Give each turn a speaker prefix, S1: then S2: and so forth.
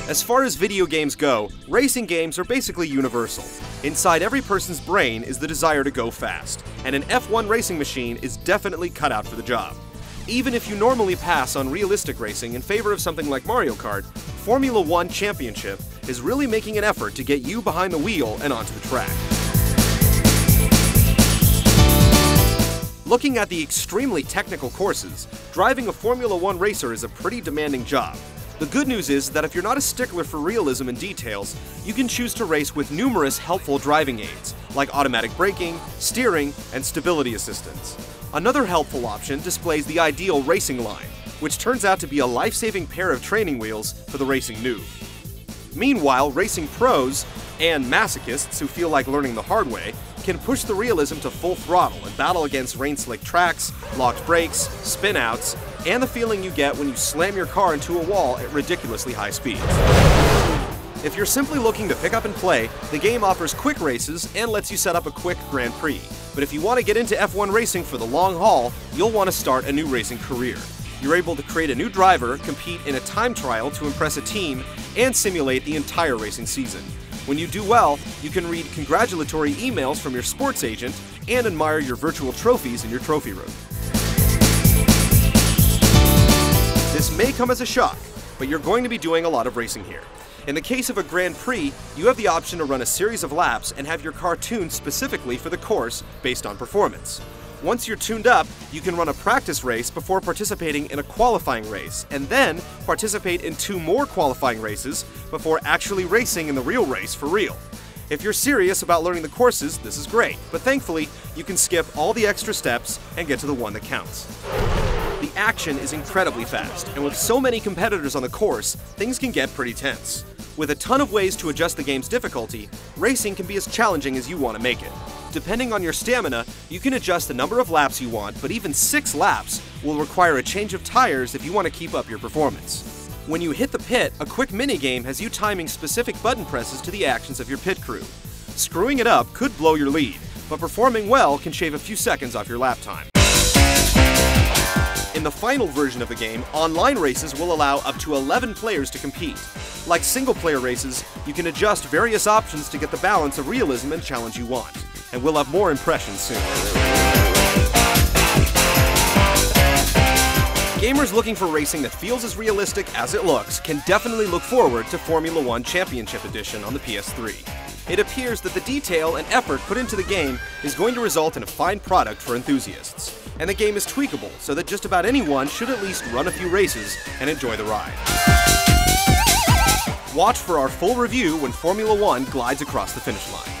S1: As far as video games go, racing games are basically universal. Inside every person's brain is the desire to go fast, and an F1 racing machine is definitely cut out for the job. Even if you normally pass on realistic racing in favor of something like Mario Kart, Formula 1 Championship is really making an effort to get you behind the wheel and onto the track. Looking at the extremely technical courses, driving a Formula 1 racer is a pretty demanding job. The good news is that if you're not a stickler for realism and details, you can choose to race with numerous helpful driving aids, like automatic braking, steering, and stability assistance. Another helpful option displays the ideal racing line, which turns out to be a life-saving pair of training wheels for the racing noob. Meanwhile, racing pros, and masochists who feel like learning the hard way, can push the realism to full throttle and battle against rain-slick tracks, locked brakes, spin-outs, and the feeling you get when you slam your car into a wall at ridiculously high speeds. If you're simply looking to pick up and play, the game offers quick races and lets you set up a quick Grand Prix. But if you want to get into F1 racing for the long haul, you'll want to start a new racing career. You're able to create a new driver, compete in a time trial to impress a team, and simulate the entire racing season. When you do well, you can read congratulatory emails from your sports agent and admire your virtual trophies in your trophy room. This may come as a shock, but you're going to be doing a lot of racing here. In the case of a Grand Prix, you have the option to run a series of laps and have your car tuned specifically for the course based on performance. Once you're tuned up, you can run a practice race before participating in a qualifying race, and then participate in 2 more qualifying races before actually racing in the real race for real. If you're serious about learning the courses, this is great, but thankfully, you can skip all the extra steps and get to the one that counts. The action is incredibly fast, and with so many competitors on the course, things can get pretty tense. With a ton of ways to adjust the game's difficulty, racing can be as challenging as you want to make it. Depending on your stamina, you can adjust the number of laps you want, but even 6 laps will require a change of tires if you want to keep up your performance. When you hit the pit, a quick minigame has you timing specific button presses to the actions of your pit crew. Screwing it up could blow your lead, but performing well can shave a few seconds off your lap time. In the final version of the game, online races will allow up to 11 players to compete. Like single-player races, you can adjust various options to get the balance of realism and challenge you want. And we'll have more impressions soon. Gamers looking for racing that feels as realistic as it looks can definitely look forward to Formula 1 Championship Edition on the PS3. It appears that the detail and effort put into the game is going to result in a fine product for enthusiasts. And the game is tweakable, so that just about anyone should at least run a few races and enjoy the ride. Watch for our full review when Formula 1 glides across the finish line.